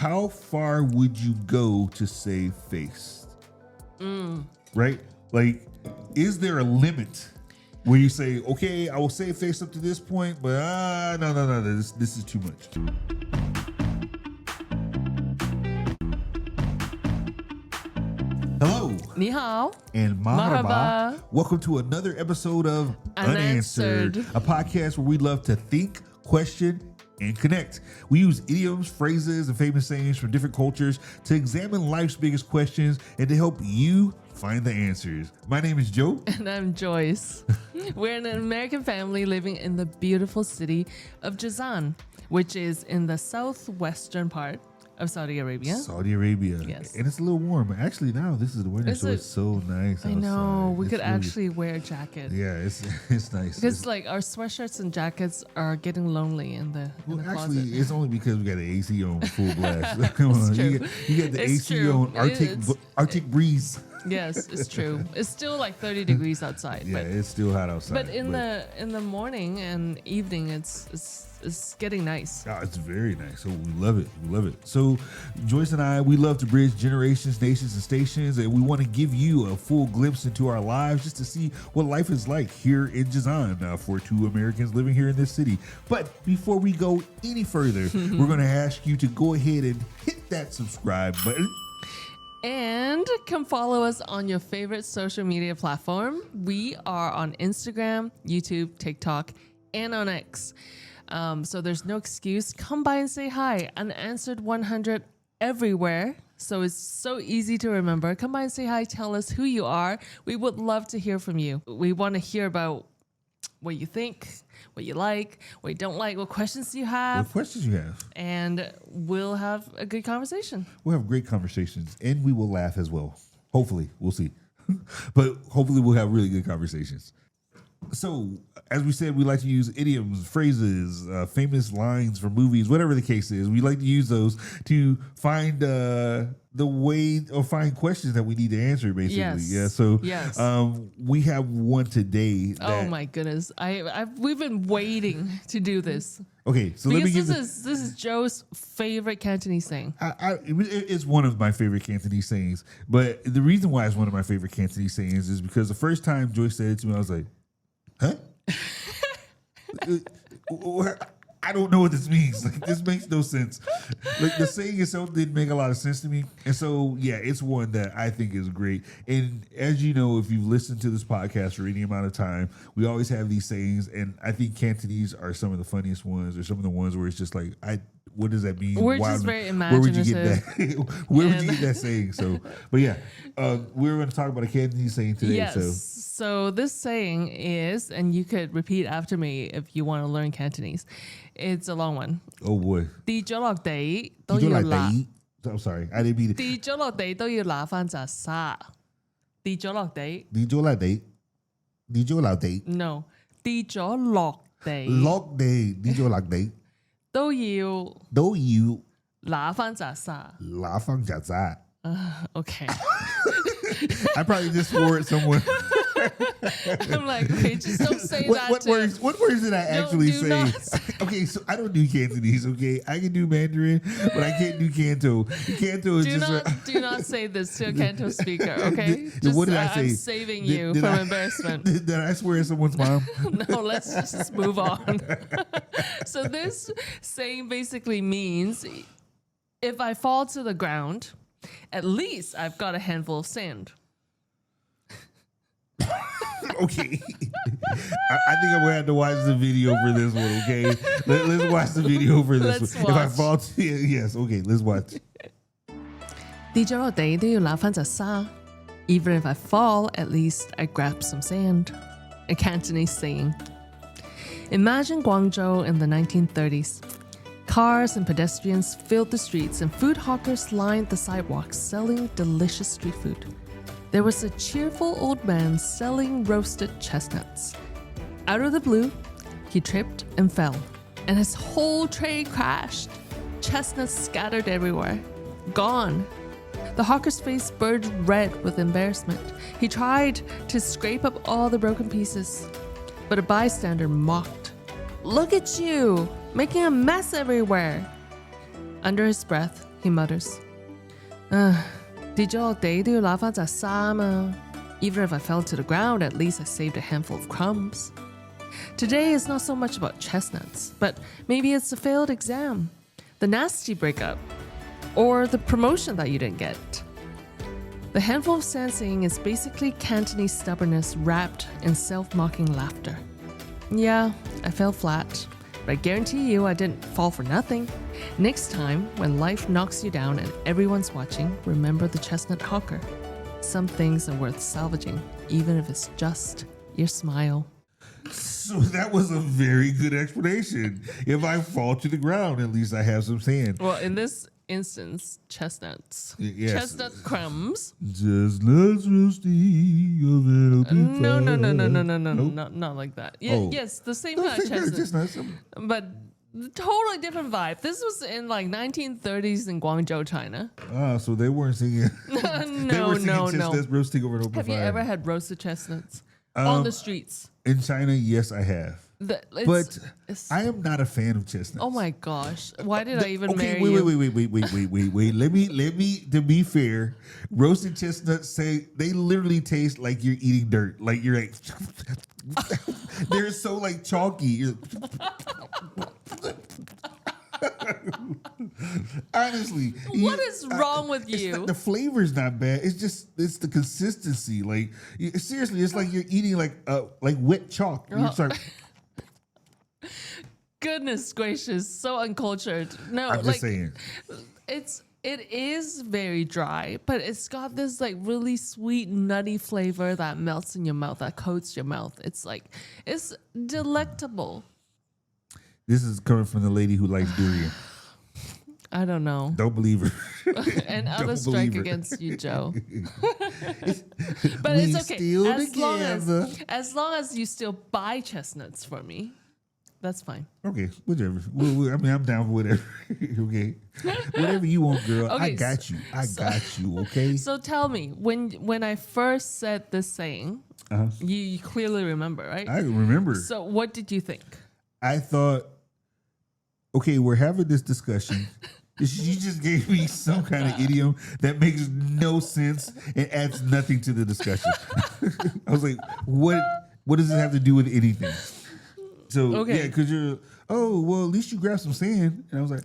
how far would you go to save face? Right? Like, is there a limit where you say, okay, I will save face up to this point, but no, this is too much. Hello. 你好. And marhaba. Welcome to another episode of Unanswered, a podcast where we love to think, question, and connect. We use idioms, phrases, and famous sayings from different cultures to examine life's biggest questions and to help you find the answers. My name is Joe. And I'm Joyce. We're an American family living in the beautiful city of Jazan, which is in the southwestern part of Saudi Arabia. Saudi Arabia. Yes. And it's a little warm. Actually, now this is the winter, so it's so nice outside. I know. We could really, actually wear a jacket. Yeah, it's nice. Because like our sweatshirts and jackets are getting lonely in the actually, closet. it's only because we got the AC on full blast. It's true. You got the It's AC true. on Arctic breeze. Yes, it's true. It's still like 30 degrees outside. Yeah, it's still hot outside. But in the morning and evening, it's getting nice. Oh, it's very nice. So we love it. We love it. So Joyce and I, we love to bridge generations, nations, and stations, and we want to give you a full glimpse into our lives just to see what life is like here in Jazan for two Americans living here in this city. But before we go any further, we're going to ask you to go ahead and hit that subscribe button. And come follow us on your favorite social media platform. We are on Instagram, YouTube, TikTok, and on X. So there's no excuse. Come by and say hi. Unanswered 100 everywhere. So it's so easy to remember. Come by and say hi. Tell us who you are. We would love to hear from you. We want to hear about what you think, what you like, what you don't like, what questions you have. What questions you have. And we'll have a good conversation. We'll have great conversations, and we will laugh as well. Hopefully. We'll see. But hopefully we'll have really good conversations. So, as we said, we like to use idioms, phrases, famous lines from movies, whatever the case is. We like to use those to find the way or find questions that we need to answer, basically. Yes. Yeah. So, yes. We have one today. Oh my goodness! We've been waiting to do this. Okay, so because let me give this is Joe's favorite Cantonese saying. It's one of my favorite Cantonese sayings, but the reason why it's one of my favorite Cantonese sayings is because the first time Joyce said it to me, I was like, huh? I don't know what this means. Like, this makes no sense. Like, the saying itself didn't make a lot of sense to me. And so, yeah, it's one that I think is great. And as you know, if you've listened to this podcast for any amount of time, we always have these sayings. And I think Cantonese are some of the funniest ones, or some of the ones where it's just like, what does that mean? We're just very imaginative. Where would you get that? Where would you get that saying? So, but yeah, we're going to talk about a Cantonese saying today. Yes. So this saying is, and you could repeat after me if you want to learn Cantonese. It's a long one. Oh boy. 跌咗落地都要拿. I'm sorry, I didn't mean it. 跌咗落地都要拿返渣沙. 跌咗落地. 跌咗落地. 跌咗落地. No. 跌咗落地. 落地. 跌咗落地. 都要拿返渣沙. 拿返渣沙. Okay. I probably just swore at someone. I'm like, okay, just don't say that. What words did I actually say? Okay, so I don't do Cantonese, okay? I can do Mandarin, but I can't do Canto. Canto is do not say this to a Canto speaker, okay? What did I say? I'm saving you from embarrassment. Did I swear at someone's mom? No, let's just move on. So this saying basically means if I fall to the ground, at least I've got a handful of sand. Okay. I think I'm going to have to watch the video for this one, okay? Let's watch the video for this Let's one. watch. If I fall to yes, okay, let's watch. 跌咗落地都要拿返渣沙. Even if I fall, at least I grab some sand. A Cantonese saying. Imagine Guangzhou in the 1930s. Cars and pedestrians filled the streets and food hawkers lined the sidewalks selling delicious street food. There was a cheerful old man selling roasted chestnuts. Out of the blue, he tripped and fell, and his whole tray crashed. Chestnuts scattered everywhere. Gone. The hawker's face burned red with embarrassment. He tried to scrape up all the broken pieces, but a bystander mocked. "Look at you, making a mess everywhere." Under his breath, he mutters. 跌咗落地都要拿返渣沙嘛. Even if I fell to the ground, at least I saved a handful of crumbs. Today is not so much about chestnuts, but maybe it's a failed exam, the nasty breakup, or the promotion that you didn't get. The handful of sand saying is basically Cantonese stubbornness wrapped in self-mocking laughter. Yeah, I fell flat, but I guarantee you I didn't fall for nothing. Next time, when life knocks you down and everyone's watching, remember the chestnut hawker. Some things are worth salvaging, even if it's just your smile. So that was a very good explanation. If I fall to the ground, at least I have some sand. Well, in this instance, chestnuts. Yes. Chestnut crumbs. Chestnuts roasting a little bit. No, Nope. not like that. Oh. Yes, the same The kind of same kind of chestnut, chestnuts. but totally different vibe. This was in like 1930s in Guangzhou, China. Ah, so they weren't singing. They were singing chestnuts roasting over an open Have you fire. ever had roasted chestnuts on the streets? In China, yes, I have. But I am not a fan of chestnuts. Oh my gosh! Why did I even Okay, marry you? wait. Let me. To be fair, roasted chestnuts they literally taste like you're eating dirt. Like you're like, they're so like chalky. Honestly, What is wrong with you? The flavor's not bad. It's the consistency. Like seriously, it's like you're eating like wet chalk. It's like, Goodness gracious, so uncultured. No, I'm just saying. It is very dry, but it's got this like really sweet, nutty flavor that melts in your mouth, that coats your mouth. It's delectable. This is coming from the lady who likes durian. I don't know. Don't believe her. And Don't others strike believe her. against you, Joe. But We it's okay. still As together. long as you still buy chestnuts for me, that's fine. Okay, whatever. I mean, I'm down for whatever. Okay, whatever you want, girl. I Okay, got you. I got you. Okay. So tell me, when I first said this saying, you clearly remember, right? I remember. So what did you think? I thought, okay, we're having this discussion. You just gave me some kind of idiom that makes no sense and adds nothing to the discussion. I was like, what does this have to do with anything? So, Okay. yeah, because at least you grabbed some sand. And I was like,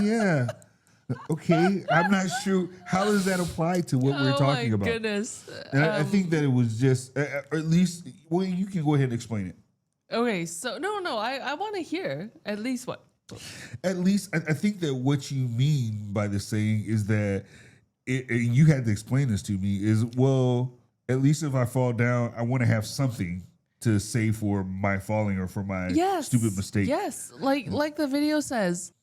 yeah. Okay, I'm not sure. How does that apply to what we're talking about? Oh my goodness. And I think that it was just, or at least, well, you can go ahead and explain it. Okay, so no, I want to hear at least what. At least, I think that what you mean by the saying is that, you had to explain this to me, is, well, at least if I fall down, I want to have something to say for my falling or for my stupid mistake. Yes, like the video says,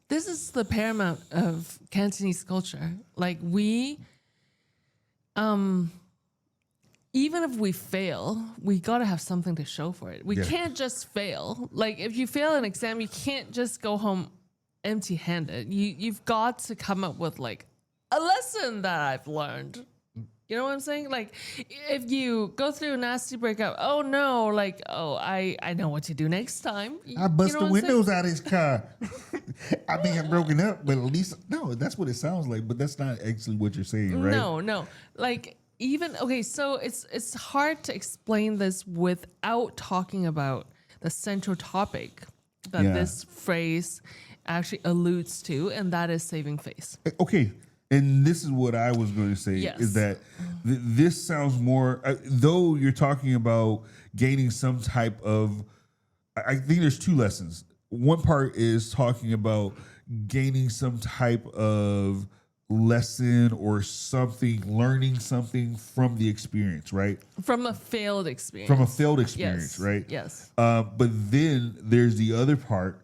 this is the paramount of Cantonese culture. Like we, even if we fail, we gotta have something to show for it. We can't just fail. Like if you fail an exam, you can't just go home empty-handed. You've got to come up with like a lesson that I've learned. You know what I'm saying? Like, if you go through a nasty breakup, I know what to do next time. I bust the windows saying? out of his car. I may have broken up, but at least, no, that's what it sounds like. But that's not actually what you're saying, right? No. Like, so it's hard to explain this without talking about the central topic that this phrase actually alludes to, and that is saving face. Okay. And this is what I was going to say, is that this sounds more, though you're talking about gaining some type of, I think there's two lessons. One part is talking about gaining some type of lesson or something, learning something from the experience, right? From a failed experience. From a failed experience, right? Yes. But then there's the other part,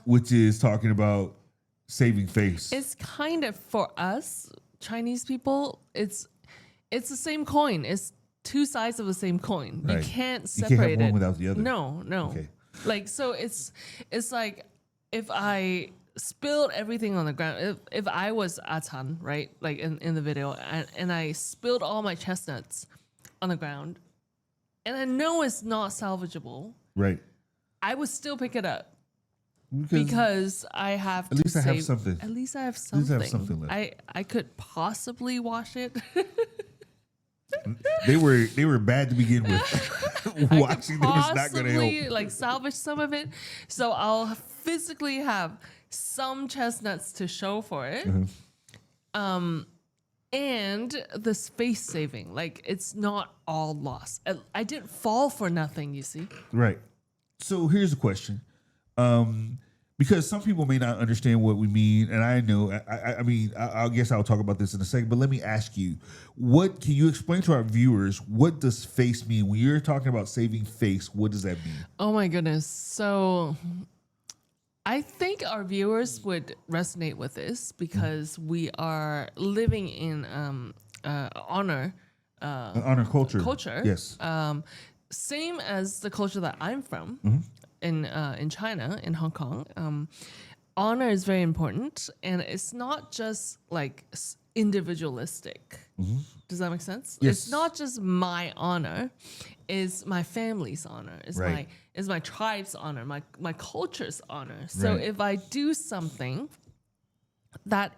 which is talking about saving face. It's kind of, for us Chinese people, it's the same coin. It's two sides of the same coin. Right. You can't You separate can't have one it without the other. No. Okay. Like, so it's like if I spilled everything on the ground, if I was Atan, right, like in the video, and I spilled all my chestnuts on the ground, and I know it's not salvageable, Right. I would still pick it up. because I have At to least I have something. At least I have least I something. have something left. I could possibly wash it. They were bad to begin with. Watching them is not going to help. Like salvage some of it, so I'll physically have some chestnuts to show for it. And the space saving, like it's not all lost. I didn't fall for nothing, you see. Right. So here's the question. Because some people may not understand what we mean, and I know, I mean, I guess I'll talk about this in a second, but let me ask you, what can you explain to our viewers, what does face mean? When you're talking about saving face, what does that mean? Oh my goodness. So I think our viewers would resonate with this because we are living in honor culture. Yes. Same as the culture that I'm from. In China, in Hong Kong, honor is very important, and it's not just like individualistic. Does that make sense? Yes. It's not just my honor; it's my family's honor. It's Right. my tribe's honor, my culture's honor. So Right. if I do something that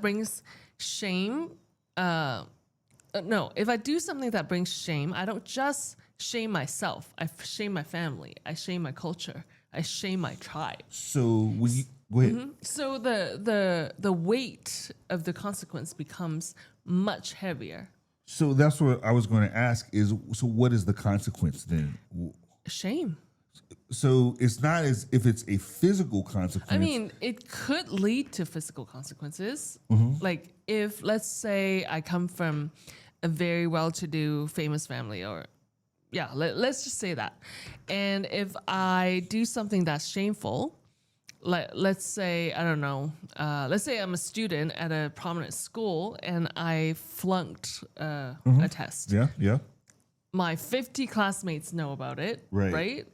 brings shame, if I do something that brings shame, I don't just shame myself. I shame my family. I shame my culture. I shame my tribe. So when you go ahead. So the weight of the consequence becomes much heavier. So that's what I was going to ask is, so what is the consequence then? Shame. So it's not as if it's a physical consequence. I mean, it could lead to physical consequences. Like if, let's say, I come from a very well-to-do, famous family, or let's just say that. And if I do something that's shameful, like let's say, I don't know, let's say I'm a student at a prominent school and I flunked a test. Yeah. My 50 classmates know about it, Right. right?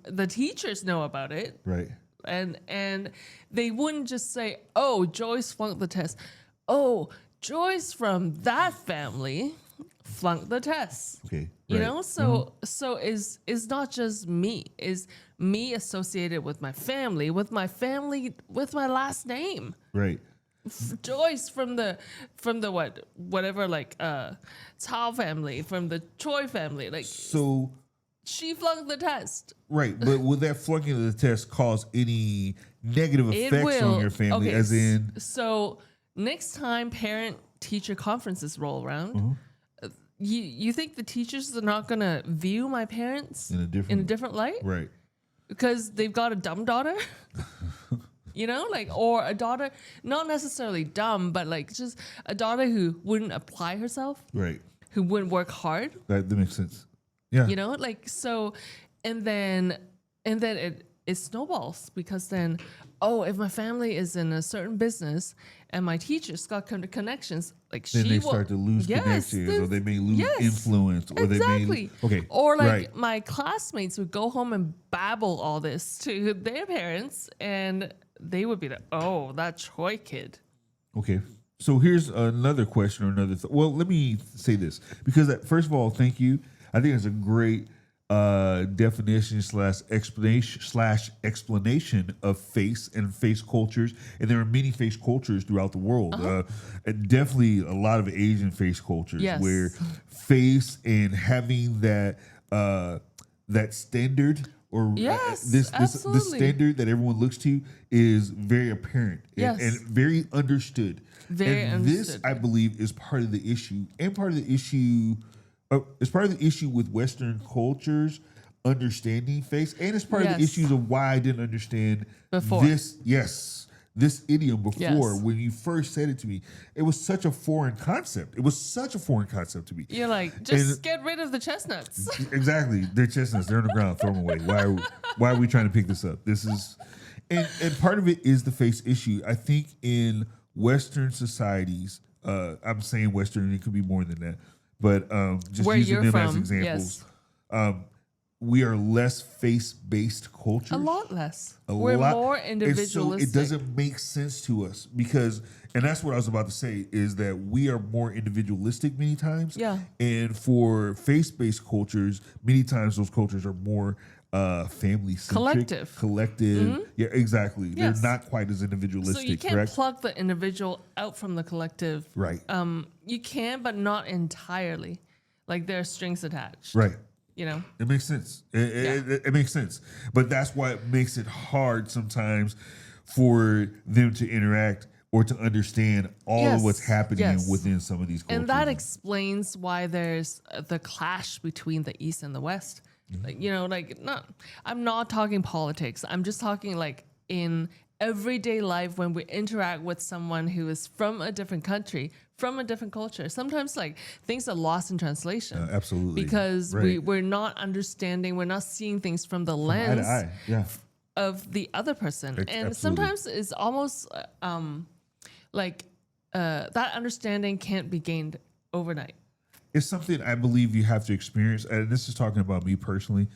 The teachers know about it. Right. And they wouldn't just say, oh, Joyce flunked the test. Oh, Joyce from that family flunked the test. Okay. You right. know, so is not just me. Is me associated with my family, with my last name. Right. Joyce from the whatever, like Cao family, from the Choi family, like So she flunked the test. right, but will that flunking of the test cause any negative effects on your family? Okay, as in, so next time parent-teacher conferences roll around, you think the teachers are not gonna view my parents in a different light? Right. Because they've got a dumb daughter? You know, like, or a daughter, not necessarily dumb, but like just a daughter who wouldn't apply herself, Right. who wouldn't work hard. That makes sense. Yeah. You know, like, so, and then it snowballs because then, oh, if my family is in a certain business and my teacher's got connections, like Then she they will start to lose connections, or they may lose yes, influence, or exactly. they may or like right. my classmates would go home and babble all this to their parents, and they would be like, "Oh, that Choi kid." Okay. So here's another question or another. Well, let me say this because first of all, thank you. I think it's a great definition / explanation of face and face cultures, and there are many face cultures throughout the world. And definitely a lot of Asian face cultures where face and having that that standard or this standard that everyone looks to is very apparent and very understood. This, I believe, is part of the issue, and part of the issue. It's part of the issue with Western cultures understanding face, and it's part of the issues of why I didn't understand before this idiom before. Yes. When you first said it to me, it was such a foreign concept. It was such a foreign concept to me. You're like, just get rid of the chestnuts. Exactly, they're chestnuts. They're on the ground. Throw them away. Why are we trying to pick this up? This is, and part of it is the face issue. I think in Western societies, I'm saying Western. It could be more than that. But just where using you're them from, as examples, we are less face-based cultures. A lot less. We're more individualistic. So it doesn't make sense to us because, and that's what I was about to say, is that we are more individualistic many times. Yeah. And for face-based cultures, many times those cultures are more family centric, collective. Yeah, exactly. Yes. They're not quite as individualistic. So you can't correct? plug the individual out from the collective. Right. You can, but not entirely. Like there are strings attached. Right. You know. It makes sense. It makes sense. But that's why it makes it hard sometimes for them to interact or to understand all of what's happening within some of these cultures. And that explains why there's the clash between the East and the West. Like, you know, like I'm not talking politics. I'm just talking like in everyday life when we interact with someone who is from a different country, from a different culture. Sometimes like things are lost in translation. Absolutely. Because we're not understing, we're not seeing things from the lens eye to eye. of the other person. And Absolutely. sometimes it's almost that understanding can't be gained overnight. It's something I believe you have to experience, and this is talking about me personally.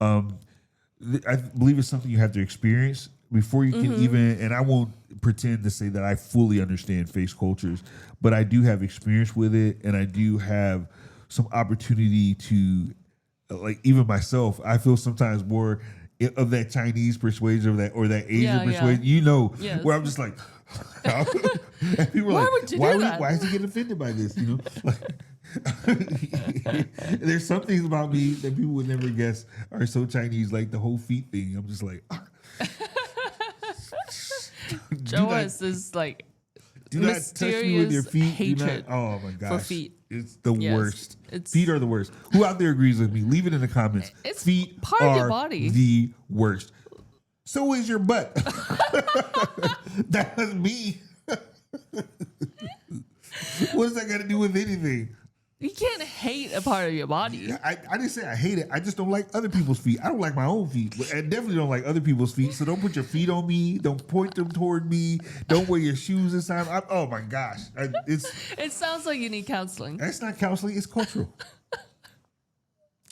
I believe it's something you have to experience before you can even, and I won't pretend to say that I fully understand face cultures, but I do have experience with it, and I do have some opportunity to, like even myself, I feel sometimes more of that Chinese persuasion or that Asian persuasion, where I'm just like, and people are why is he getting offended by this? You know, like, there's some things about me that people would never guess are so Chinese, like the whole feet thing. I'm just like, Joe has this like do not touch me with your feet. Hatred oh my gosh, for feet. It's the worst. Feet are the worst. Who out there agrees with me? Leave it in the comments. Feet part are of your body. The worst. So is your butt. That's me. What does that got to do with anything? You can't hate a part of your body. I didn't say I hate it. I just don't like other people's feet. I don't like my own feet. I definitely don't like other people's feet. So don't put your feet on me. Don't point them toward me. Don't wear your shoes inside. Oh my gosh. It sounds like you need counseling. That's not counseling. It's cultural.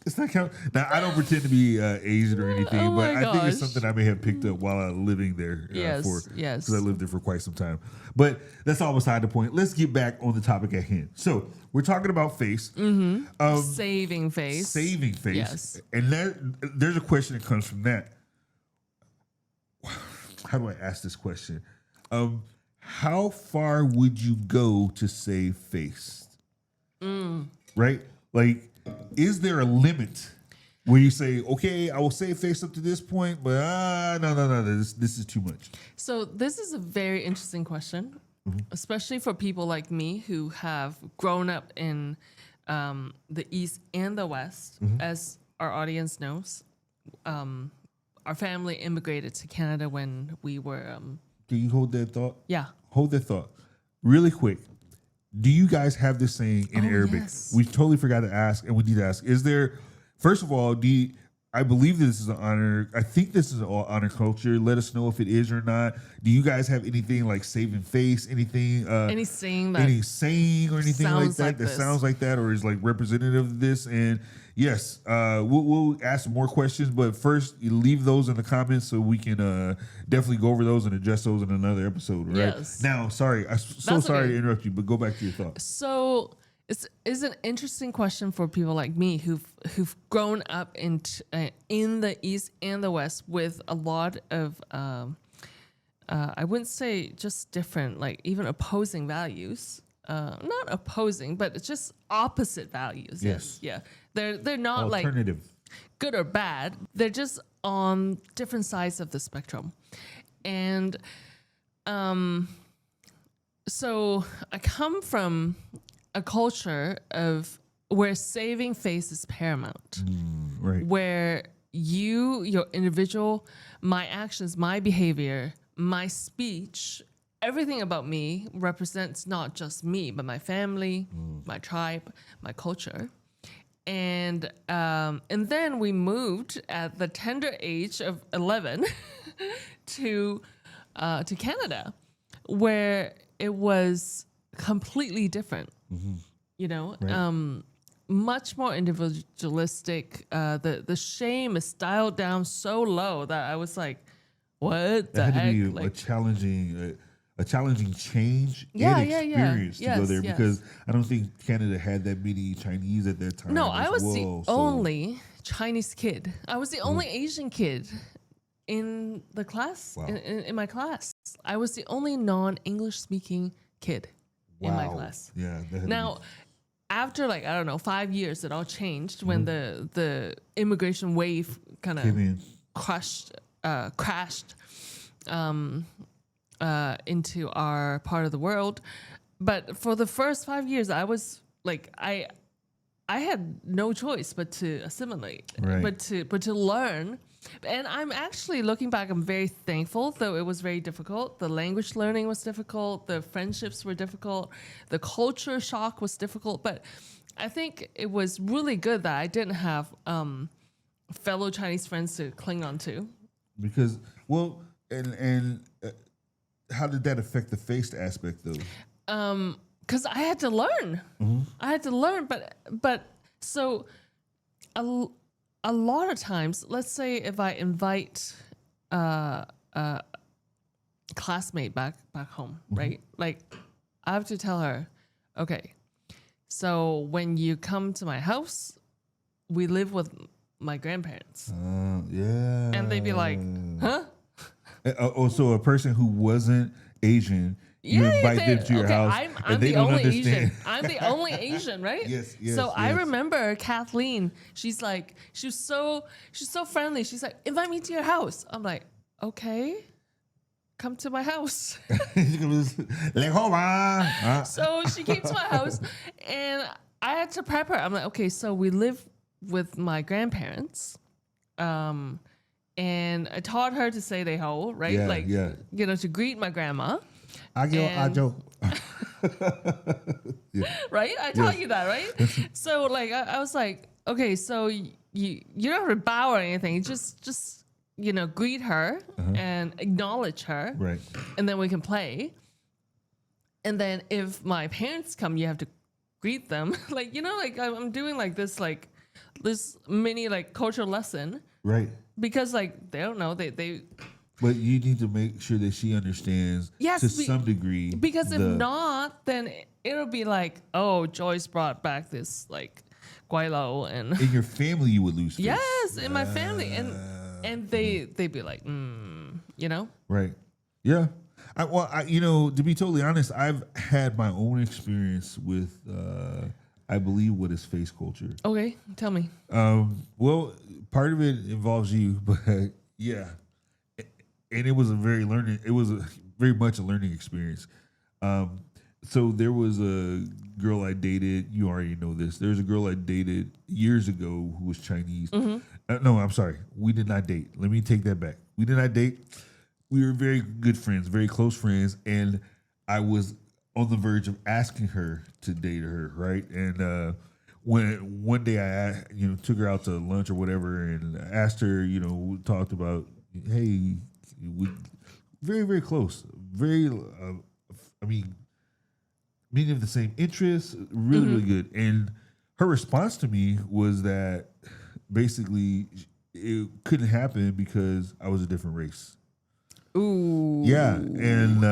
It's not Now, I don't pretend to be Asian or anything, but I think it's something I may have picked up while living there. Because I lived there for quite some time. But that's all beside the point. Let's get back on the topic at hand. So we're talking about face. Saving face. Saving face. Yes. And there's a question that comes from that. How do I ask this question? How far would you go to save face? Right? Like, is there a limit where you say, okay, I will save face up to this point, but no, this is too much? So this is a very interesting question, especially for people like me who have grown up in the East and the West. As our audience knows, our family immigrated to Canada when we were... Can you hold that thought? Yeah. Hold that thought. Really quick. Do you guys have this saying in Arabic? Yes. We totally forgot to ask, and we need to ask. Is there, first of all, I believe this is an honor. I think this is an honor culture. Let us know if it is or not. Do you guys have anything like saving face? Anything? Any saying or anything like that that sounds like that or is like representative of this? And yes, we'll ask more questions, but first you leave those in the comments so we can definitely go over those and address those in another episode. Right? Yes. Now, sorry, I'm so sorry to interrupt you, but go back to your thoughts. So it's an interesting question for people like me who've grown up in the East and the West with a lot of I wouldn't say just different, like even opposing values. Not opposing, but it's just opposite values. Yes. Yeah. They're not alternative, like good or bad. They're just on different sides of the spectrum. And so I come from a culture of where saving face is paramount. Right. Where your individual, my actions, my behavior, my speech, everything about me represents not just me, but my family, my tribe, my culture. And then we moved at the tender age of 11 to Canada, where it was completely different. You know, right. Much more individualistic. The shame is dialed down so low that I was like, what the heck? Had to be a challenging a challenging change Yeah, and yeah, yeah. experience to go Yes, there yes. because I don't think Canada had that many Chinese at that time. No, I was the well, so- only Chinese kid. I was the only Asian kid in the class, Wow. in my class. I was the only non-English speaking kid in my class. Yeah. that had to Now, be- after like, I don't know, 5 years, it all changed when the immigration wave kind came of in. crashed into our part of the world. But for the first 5 years, I was like, I had no choice but to assimilate, Right. but to learn. And I'm actually looking back, I'm very thankful, though it was very difficult. The language learning was difficult. The friendships were difficult. The culture shock was difficult. But I think it was really good that I didn't have fellow Chinese friends to cling on to. Because, well, and how did that affect the face aspect, though? Because I had to learn. I had to learn, but so a lot of times, let's say if I invite a classmate back home, right? Like I have to tell her, okay, so when you come to my house, we live with my grandparents, Yeah. and they'd be like, huh? So a person who wasn't Asian, you invite them to your house, I'm and they the don't only understand. Asian. I'm the only Asian, right? Yes, So I yes. remember Kathleen. She's like, she's so friendly. She's like, invite me to your house. I'm like, okay, come to my house. So she came to my house, and I had to prep her. I'm like, okay, so we live with my grandparents. And I taught her to say they ho, right? Yeah, like, yeah. you know, to greet my grandma. Ajo. Right? I taught you that, right? So like I was like, okay, so you don't have to bow or anything. Just you know, greet her and acknowledge her. Right. And then we can play. And then if my parents come, you have to greet them. Like, you know, like I'm doing like this mini like cultural lesson. Right. Because like they don't know. They But you need to make sure that she understands to some degree. Because if not, then it'll be like, oh, Joyce brought back this like guaylo, and in your family you would lose face. yes, in my family, and they'd be like, you know, Right. Yeah. You know, to be totally honest, I've had my own experience with, I believe, what is face culture. okay, tell me. Well, part of it involves you, but yeah, and it was very much a learning experience. So there was a girl I dated. You already know this. There's a girl I dated years ago who was Chinese. No, I'm sorry. We did not date. Let me take that back. We did not date. We were very good friends, very close friends, and I was on the verge of asking her to date her, right? And when one day I, took her out to lunch or whatever, and asked her, we talked about, hey, we very, very close, very, many of the same interests, really, really good. And her response to me was that basically it couldn't happen because I was a different race. Ooh. Yeah, and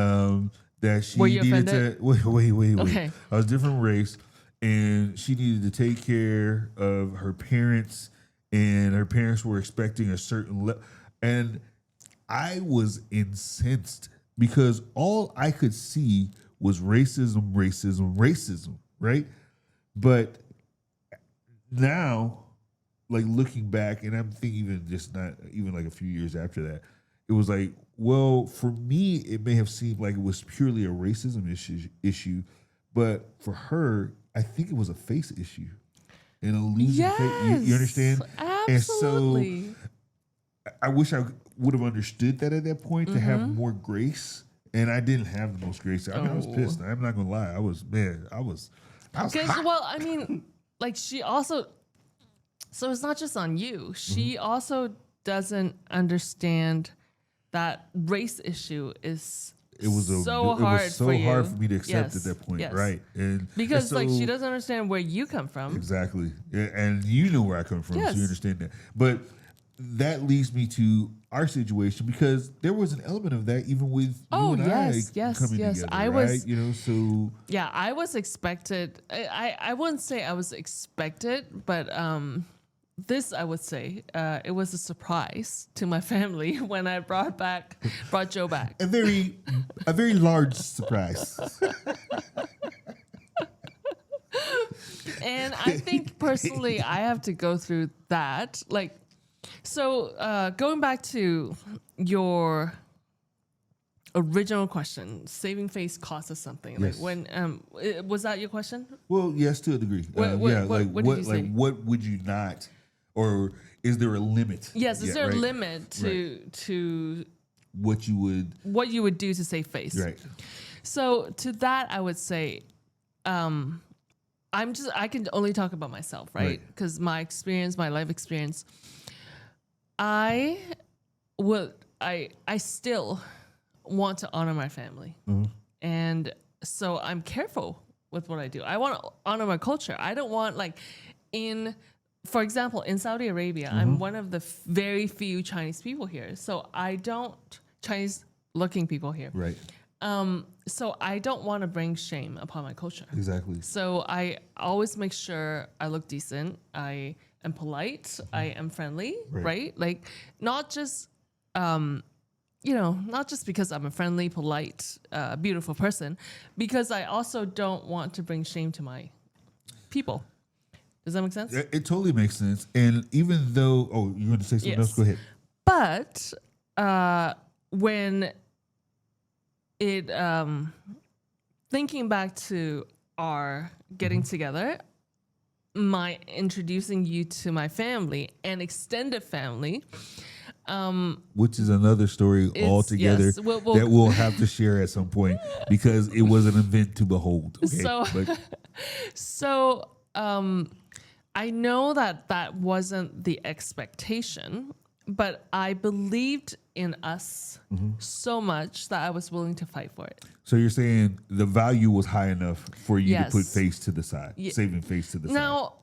that she Were you needed offended? to wait. Okay. I was a different race, and she needed to take care of her parents, and her parents were expecting a certain level, and I was incensed because all I could see was racism, right? But now, like looking back, and I'm thinking even just not even like a few years after that, it was like, well, for me, it may have seemed like it was purely a racism issue, but for her, I think it was a face issue and a losing face. You understand? Absolutely. And so I wish I would have understood that at that point to have more grace, and I didn't have the most grace. I mean, I was pissed. I'm not gonna lie. I was hot. Well, I mean, like she also, so it's not just on you. She also doesn't understand that race issue is so hard for me to accept at that point, right? And because so, like she doesn't understand where you come from. Exactly, yeah, and you know where I come from, so you understand that. But that leads me to our situation because there was an element of that even with you and I coming together. I right? was, so yeah, I was expected. I wouldn't say I was expected, but this I would say it was a surprise to my family when I brought Joe back. a very large surprise. And I think personally, I have to go through that. Like, so going back to your original question, saving face costs us something. Yes. Like when was that your question? Well, yes, to a degree. What did you say? What would you not, or is there a limit? Yes, is there a limit to what you would do to save face? Right. So to that, I would say, I can only talk about myself, right? Because my life experience, I still want to honor my family. Mm-hmm. And so I'm careful with what I do. I want to honor my culture. I don't want for example, in Saudi Arabia, I'm one of the very few Chinese people here. So Chinese looking people here. Right. So I don't want to bring shame upon my culture. Exactly. So I always make sure I look decent. I am polite. I am friendly, right? Like not just, not just because I'm a friendly, polite, beautiful person, because I also don't want to bring shame to my people. Does that make sense? It totally makes sense. And even though, you're going to say something else? Go ahead. But when it thinking back to our getting together, my introducing you to my family and extended family, which is another story altogether that we'll have to share at some point because it was an event to behold. Okay? So I know that wasn't the expectation, but I believed in us so much that I was willing to fight for it. So you're saying the value was high enough for you to put face to the side, saving face to the side. Now,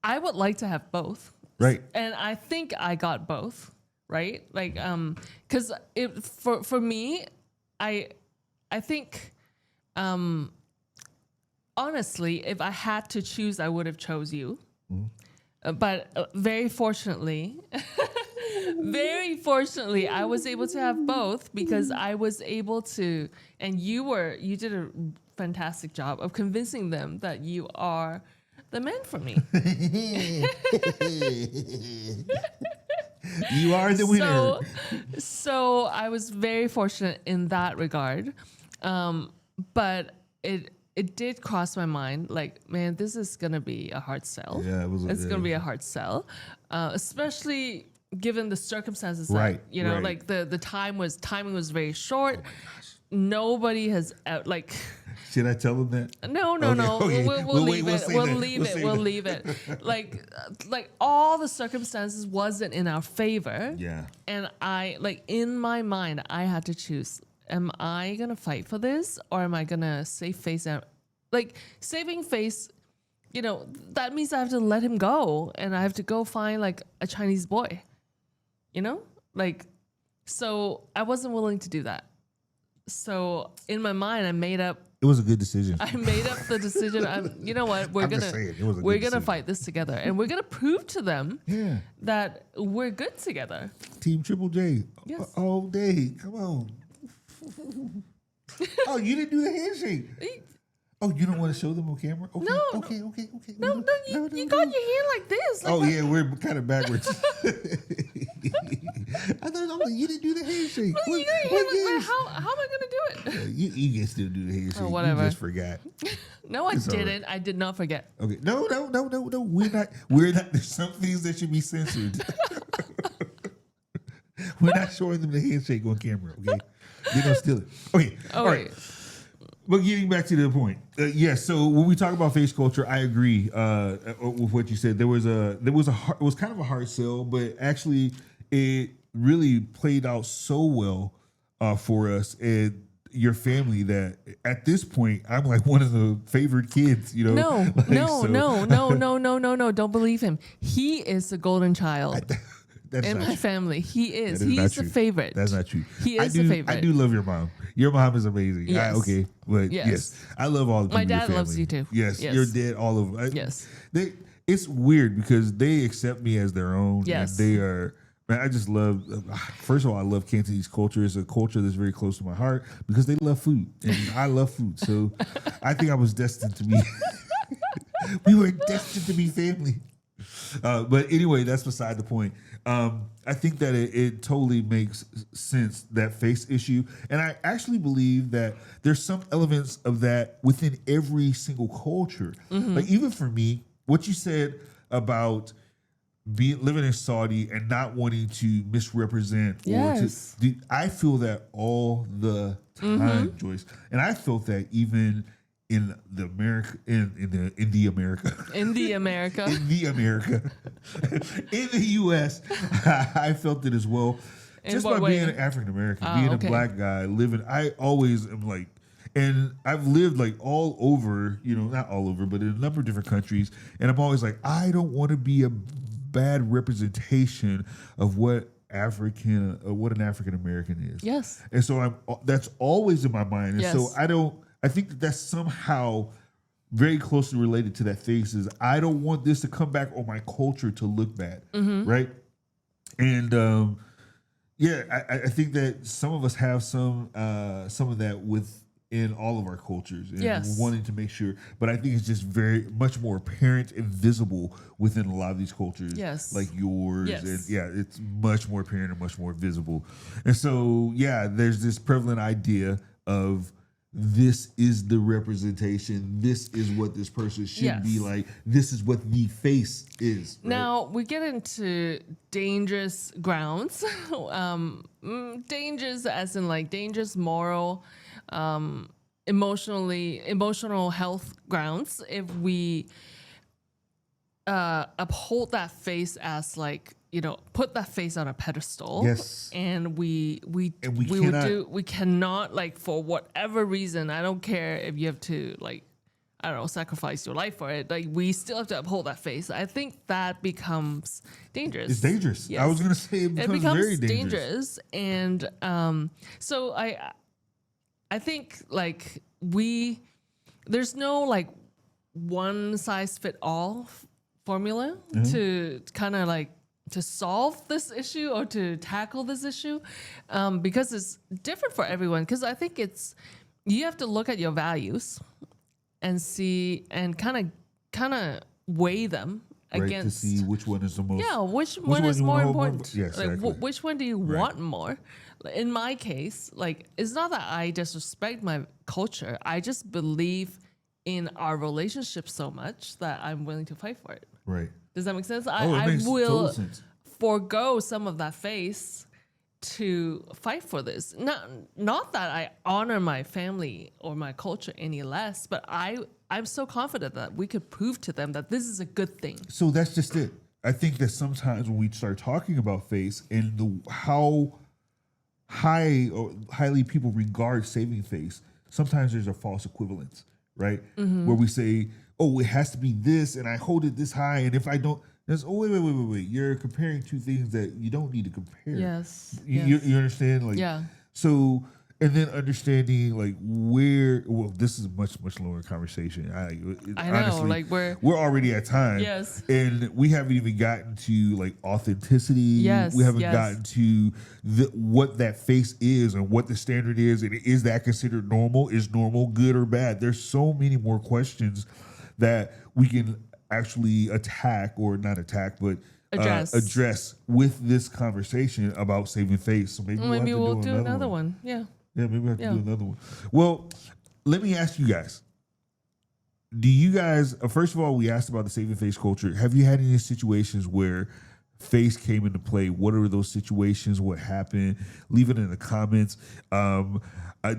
I would like to have both. Right. And I think I got both, right? Like, because for me, I think, honestly, if I had to choose, I would have chose you. But very fortunately, I was able to have both because I was able to, and you did a fantastic job of convincing them that you are the man for me. You are the winner. So I was very fortunate in that regard. But it did cross my mind, like, man, this is going to be a hard sell. Yeah, it's going to be a hard sell, especially given the circumstances. Right. That, like the timing was very short. Oh my gosh. Nobody has like. Should I tell them that? No. Okay. We'll leave it. We'll leave it. Like all the circumstances wasn't in our favor. Yeah. And in my mind, I had to choose. Am I going to fight for this or am I going to save face? Like saving face, that means I have to let him go and I have to go find like a Chinese boy, so I wasn't willing to do that. So in my mind, I made up. It was a good decision. I made up the decision. You know what? We're gonna fight this together, and we're gonna prove to them that we're good together. Team Triple J, yes. All day. Come on. Oh, you didn't do the handshake. Oh, you don't want to show them on camera? Okay, no. Okay. No, you got your hand like this. Like we're kind of backwards. I thought you didn't do the handshake. How am I going to do it? You can still do the handshake. Oh, whatever. You just forgot. No, I didn't. Right. I did not forget. Okay. No. We're not. There's some things that should be censored. We're not showing them the handshake on camera. Okay. They're gonna steal it. Okay. All right. But getting back to the point, yes. So when we talk about face culture, I agree with what you said. It was kind of a hard sell, but actually it really played out so well for us and your family that at this point I'm like one of the favorite kids. No. Don't believe him. He is the golden child. That's in not my true. family. He is. That is not He's the true. favorite. That's not true. He is the favorite. I do love your mom. Your mom is amazing. Yes. Okay, but yes, I love all the people My in your dad family. loves you too. Yes, Yes. your dad, all of them. Yes. It's weird because they accept me as their own. Yes. And they are. Man, I just love. First of all, I love Cantonese culture. It's a culture that's very close to my heart because they love food, and I love food. So I think I was destined to be. We were destined to be family. But anyway, that's beside the point. I think that it totally makes sense, that face issue. And I actually believe that there's some elements of that within every single culture. Like even for me, what you said about living in Saudi and not wanting to misrepresent Yes. or to, I feel that all the time, Joyce. And I felt that even in the America, in the America, In the America. in the U.S., I felt it as well. In Just what by way? being an African American, being okay. a black guy, living, I always am like, and I've lived like all over, not all over, but in a number of different countries, and I'm always like, I don't want to be a bad representation of what an African American is. Yes. And so that's always in my mind. And Yes. so I think that's somehow very closely related to that face is I don't want this to come back on my culture to look bad. Right. And I think that some of us have some of that within all of our cultures and Yes. wanting to make sure, but I think it's just very much more apparent and visible within a lot of these cultures. Yes. Like yours. Yes. And it's much more apparent and much more visible. And so, there's this prevalent idea of this is the representation. This is what this person should Yes. be like. This is what the face is. Right? Now we get into dangerous grounds. Dangerous as in like dangerous moral, emotional health grounds. If we uphold that face as like, put that face on a pedestal. Yes. And we cannot like, for whatever reason, I don't care if you have to like, I don't know, sacrifice your life for it. Like we still have to uphold that face. I think that becomes dangerous. It's dangerous. Yes. I was going to say it becomes very dangerous. And so I think like there's no like one size fit all formula to kind of like to solve this issue or to tackle this issue, because it's different for everyone. Because I think you have to look at your values and see and kind of weigh them Right, against to see which one is the most. yeah, which one is you more wanna hold more- important? Yeah, Like, exactly. which one do you want more? In my case, like it's not that I disrespect my culture. I just believe in our relationship so much that I'm willing to fight for it. Right. Does that make sense? It I makes total will sense. forego some of that face to fight for this. Not that I honor my family or my culture any less, but I'm so confident that we could prove to them that this is a good thing. So that's just it. I think that sometimes when we start talking about face and how highly people regard saving face, sometimes there's a false equivalence, right? Where we say, oh, it has to be this, and I hold it this high, and if I don't, there's wait. You're comparing two things that you don't need to compare. Yes. You understand? Like, Yeah. So, and then understanding like this is a much longer conversation. I know, honestly, like we're already at time. Yes. And we haven't even gotten to like authenticity. Yes, We haven't yes. gotten to what that face is and what the standard is, and is that considered normal? Is normal good or bad? There's so many more questions that we can actually attack, or not attack, but address with this conversation about saving face. So maybe we'll do another one. Yeah. Yeah, maybe we have to do another one. Well, let me ask you guys. Do you guys, first of all, we asked about the saving face culture. Have you had any situations where face came into play? What are those situations? What happened? Leave it in the comments.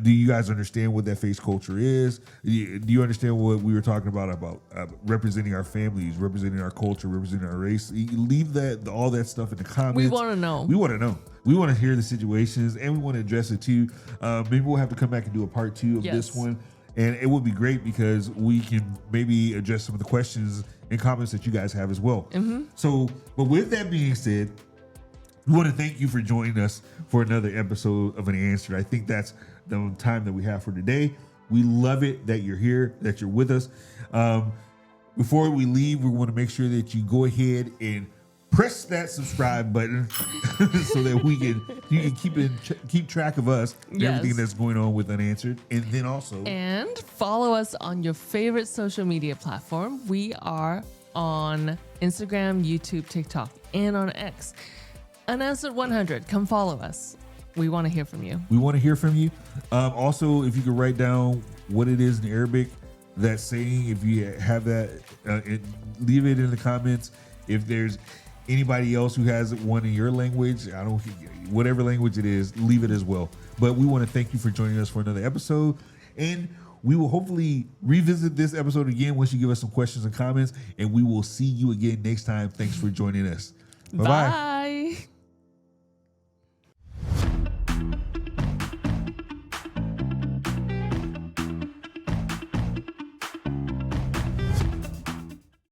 Do you guys understand what that face culture is? Do you understand what we were talking about representing our families, representing our culture, representing our race? Leave all that stuff in the comments. We want to know. We want to know. We want to hear the situations, and we want to address it too. Maybe we'll have to come back and do a part 2 of this one. And it would be great because we can maybe address some of the questions and comments that you guys have as well. So, but with that being said, We want to thank you for joining us for another episode of Unanswered. I think that's the time that we have for today. We love it that you're here, that you're with us. Before we leave, we want to make sure that you go ahead and press that subscribe button so that you can keep track of us and everything that's going on with Unanswered. And then also follow us on your favorite social media platform. We are on Instagram, YouTube, TikTok, and on X. Unanswered 100. Come follow us. We want to hear from you. We want to hear from you. Also, if you could write down what it is in Arabic, that saying, if you have that, leave it in the comments. If there's anybody else who has one in your language, whatever language it is, leave it as well. But we want to thank you for joining us for another episode. And we will hopefully revisit this episode again once you give us some questions and comments. And we will see you again next time. Thanks for joining us. Bye-bye. Bye.